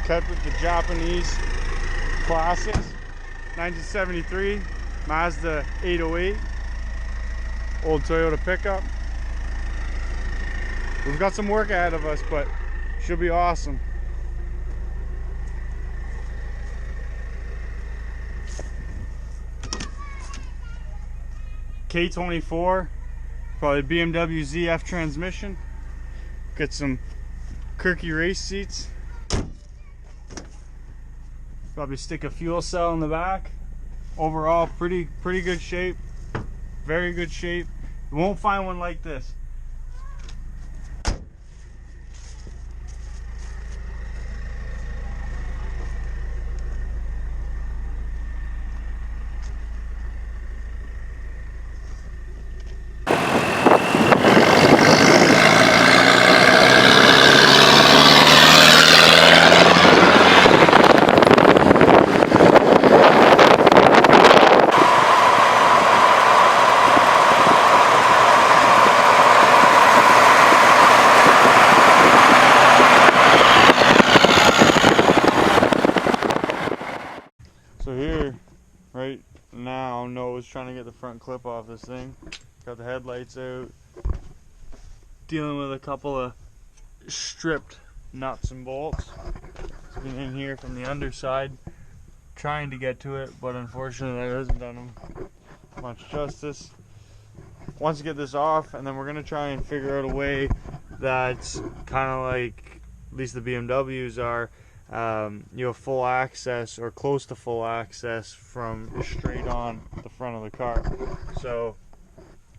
Kept with the Japanese classics. 1973 Mazda 808. Old Toyota pickup. We've got some work ahead of us, but should be awesome. K24, probably BMW ZF transmission. Get some Kirky race seats. Probably stick a fuel cell in the back. Overall, pretty good shape. Very good shape. You won't find one like this. So here, right now, Noah's trying to get the front clip off this thing. Got the headlights out. Dealing with a couple of stripped nuts and bolts. It's been in here from the underside, trying to get to it, but unfortunately that hasn't done him much justice. Once you get this off, and then we're going to try and figure out a way that's kind of like, at least the BMWs are, you have full access or close to full access from straight on the front of the car. So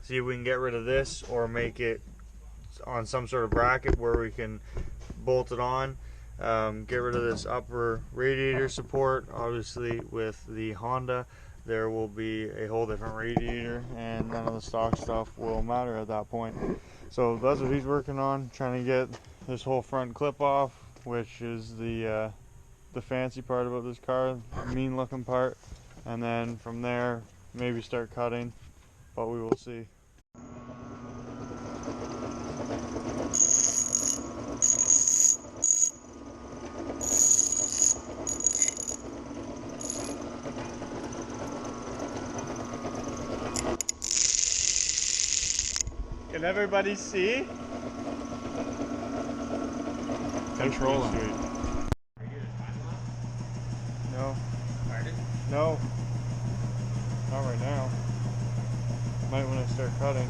see if we can get rid of this or make it on some sort of bracket where we can bolt it on. Get rid of this upper radiator support. Obviously with the Honda there will be a whole different radiator and none of the stock stuff will matter at that point. So that's what he's working on, trying to get this whole front clip off, which is the fancy part about this car, the mean looking part, and then from there maybe start cutting, but we will see. Can everybody see? Control them. No. No. Not right now. Might when I start cutting.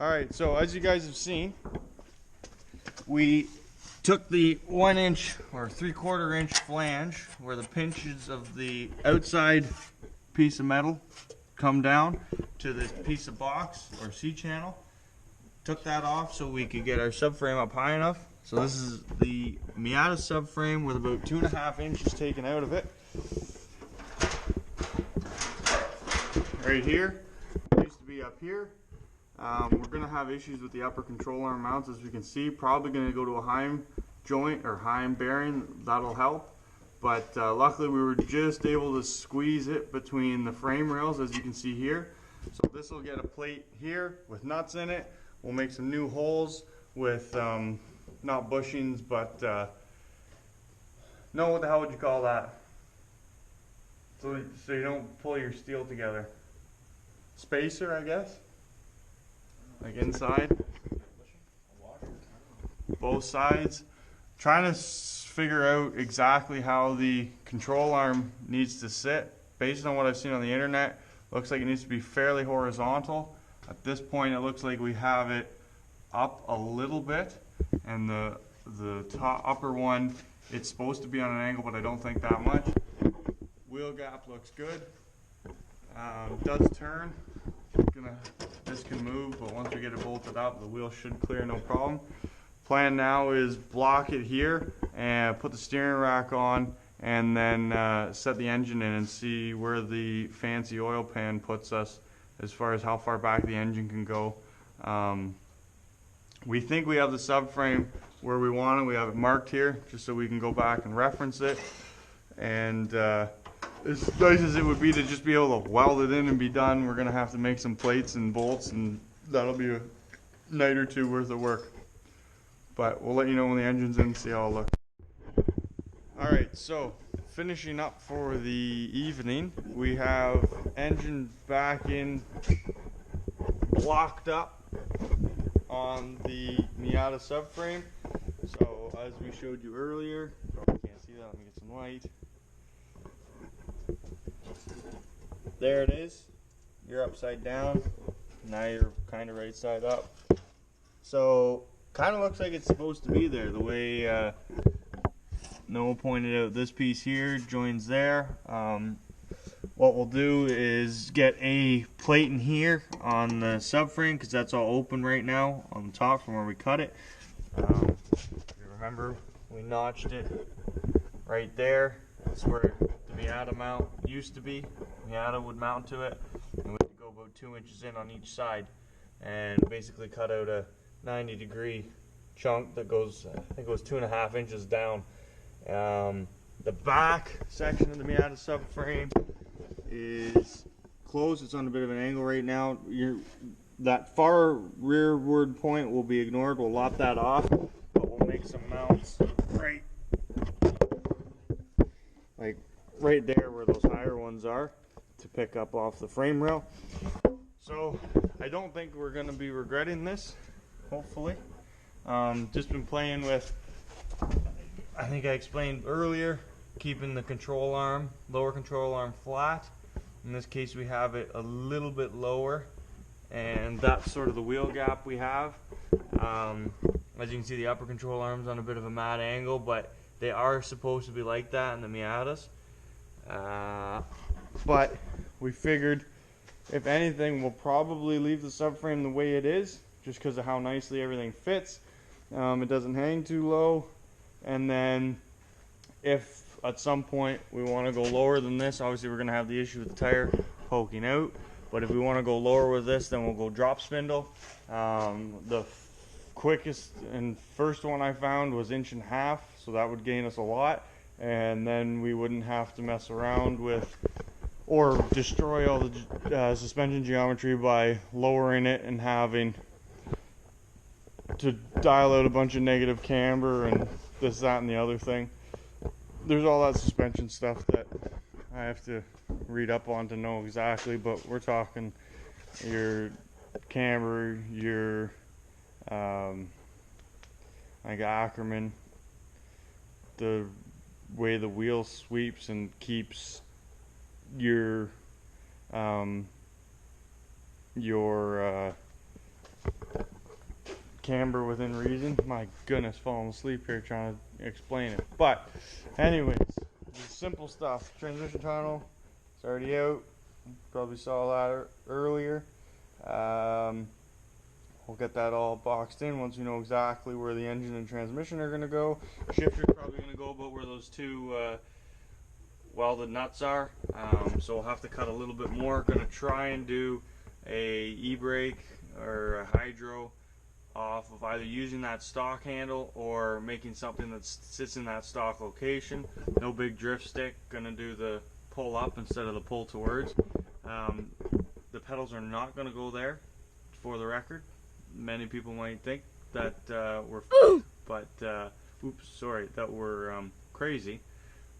Alright, so as you guys have seen, we took the 1 inch or 3/4 inch flange where the pinches of the outside piece of metal come down to this piece of box or C-channel. Took that off so we could get our subframe up high enough. So this is the Miata subframe with about 2.5 inches taken out of it. Right here, it used to be up here. We're going to have issues with the upper control arm mounts, as we can see. Probably going to go to a Heim joint or Heim bearing. That'll help. But luckily we were just able to squeeze it between the frame rails, as you can see here. So this will get a plate here with nuts in it. We'll make some new holes with not bushings, but no, what the hell would you call that? so you don't pull your steel together. Spacer, I guess. Like inside. Both sides. Trying to figure out exactly how the control arm needs to sit. Based on what I've seen on the internet, looks like it needs to be fairly horizontal. At this point, it looks like we have it up a little bit, and the top upper one, it's supposed to be on an angle, but I don't think that much. Wheel gap looks good. Does turn. This can move, but once we get it bolted up, the wheel should clear no problem. Plan now is block it here and put the steering rack on, and then set the engine in and see where the fancy oil pan puts us as far as how far back the engine can go. We think we have the subframe where we want it. We have it marked here just so we can go back and reference it. And as nice as it would be to just be able to weld it in and be done, we're going to have to make some plates and bolts, and that'll be a night or two worth of work. But we'll let you know when the engine's in and see how it looks. Alright, so finishing up for the evening, we have engine back in, blocked up on the Miata subframe. So as we showed you earlier, probably can't see that, let me get some light. There it is. You're upside down. Now you're kind of right side up. So kind of looks like it's supposed to be there. The way Noah pointed out, this piece here joins there. What we'll do is get a plate in here on the subframe, because that's all open right now on the top from where we cut it. If you remember, we notched it right there. That's where the Miata mount used to be. Miata would mount to it, and we had to go about 2 inches in on each side and basically cut out a 90-degree chunk that goes, I think it was 2.5 inches down. The back section of the Miata subframe is closed. It's on a bit of an angle right now. That far rearward point will be ignored. We'll lop that off, but we'll make some mounts right there where those higher ones are to pick up off the frame rail. So I don't think we're going to be regretting this, hopefully. Just been playing with, I think I explained earlier, keeping the control arm, lower control arm flat. In this case we have it a little bit lower, and that's sort of the wheel gap we have. As you can see, the upper control arm's on a bit of a mad angle, but they are supposed to be like that in the Miatas. But we figured, if anything, we'll probably leave the subframe the way it is, just because of how nicely everything fits. It doesn't hang too low. And then if at some point we want to go lower than this, obviously we're going to have the issue with the tire poking out. But if we want to go lower with this, then we'll go drop spindle. The quickest and first one I found was 1.5 inches, so that would gain us a lot. And then we wouldn't have to mess around with or destroy all the suspension geometry by lowering it and having to dial out a bunch of negative camber and this, that, and the other thing. There's all that suspension stuff that I have to read up on to know exactly, but we're talking your camber, your like Ackerman, the way the wheel sweeps and keeps your camber within reason. My goodness, falling asleep here trying to explain it. But anyways, simple stuff. Transmission tunnel, it's already out. Probably saw that earlier. We'll get that all boxed in once we know exactly where the engine and transmission are going to go. Shifter's probably going to go about where those two welded nuts are. So we'll have to cut a little bit more. Going to try and do a e-brake or a hydro off of either using that stock handle or making something that sits in that stock location. No big drift stick. Going to do the pull up instead of the pull towards. The pedals are not going to go there, for the record. Many people might think that we're that we're crazy,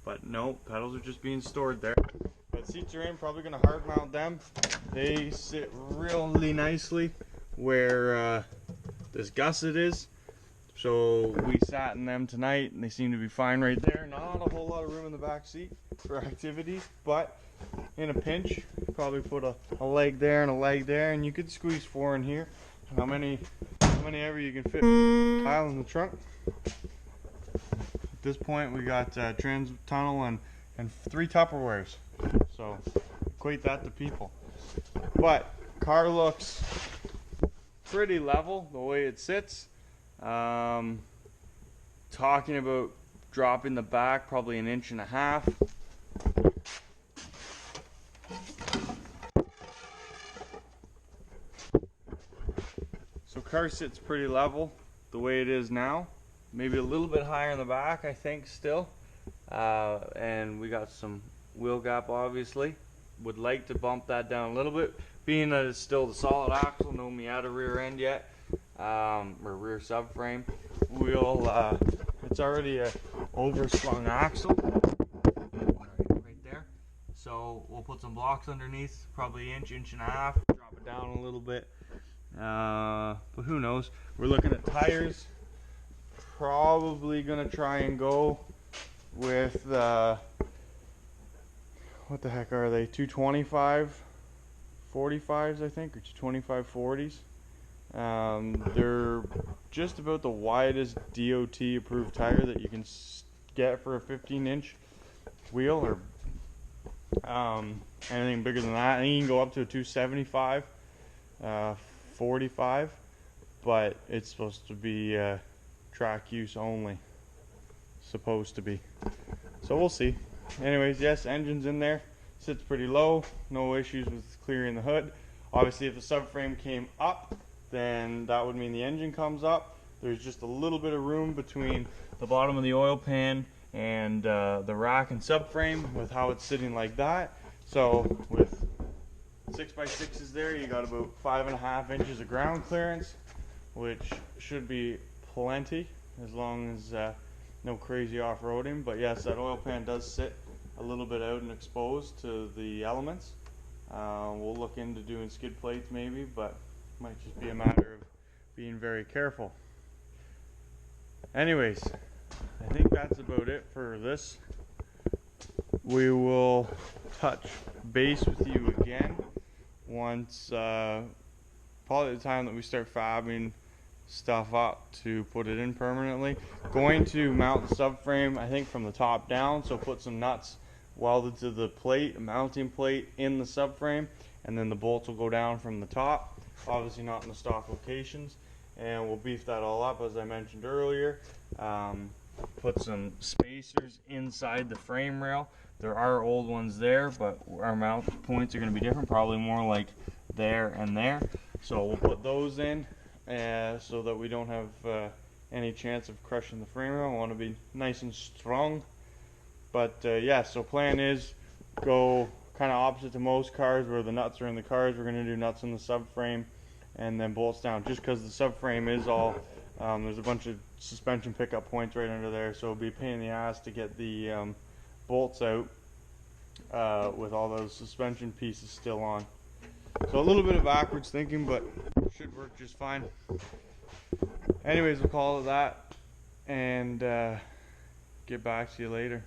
but no, pedals are just being stored there. But seats are in, probably gonna hard mount them. They sit really nicely where this gusset is. So we sat in them tonight and they seem to be fine right there. Not a whole lot of room in the back seat for activities, but in a pinch, probably put a leg there and a leg there, and you could squeeze 4 in here. How many ever you can fit pile in the trunk. At this point we got trans tunnel and 3 Tupperwares. So equate that to people. But car looks pretty level the way it sits. Talking about dropping the back probably 1.5 inches. So car sits pretty level the way it is now. Maybe a little bit higher in the back, I think, still. And we got some wheel gap, obviously. Would like to bump that down a little bit, being that it's still the solid axle, no Miata rear end yet, or rear subframe. We'll, it's already a overslung axle right there. So we'll put some blocks underneath, probably 1.5 inches, drop it down a little bit. But who knows? We're looking at tires. Probably gonna try and go with what the heck are they? 225 45s, I think, or 225 40s. They're just about the widest DOT approved tire that you can get for a 15-inch wheel, or anything bigger than that. I think you can go up to a 275 45, but it's supposed to be track use only. Supposed to be. So we'll see. Anyways, yes, engine's in there. Sits pretty low. No issues with clearing the hood. Obviously, if the subframe came up, then that would mean the engine comes up. There's just a little bit of room between the bottom of the oil pan and the rack and subframe with how it's sitting like that. So with 6x6s there, you got about 5.5 inches of ground clearance, which should be plenty as long as no crazy off-roading. But yes, that oil pan does sit a little bit out and exposed to the elements. We'll look into doing skid plates maybe, but might just be a matter of being very careful. Anyways, I think that's about it for this. We will touch base with you again once probably the time that we start fabbing stuff up to put it in permanently. Going to mount the subframe, I think, from the top down, so put some nuts welded to the plate, a mounting plate in the subframe, and then the bolts will go down from the top, obviously not in the stock locations, and we'll beef that all up as I mentioned earlier. Put some spacers inside the frame rail. There are old ones there, but our mount points are going to be different, probably more like there and there. So we'll put those in so that we don't have any chance of crushing the frame rail. I want to be nice and strong. But yeah, so plan is go kind of opposite to most cars where the nuts are in the cars. We're going to do nuts in the subframe and then bolts down, just because the subframe is all there's a bunch of suspension pickup points right under there, so it'll be a pain in the ass to get the bolts out with all those suspension pieces still on. So a little bit of backwards thinking, but should work just fine. Anyways, we'll call it that and get back to you later.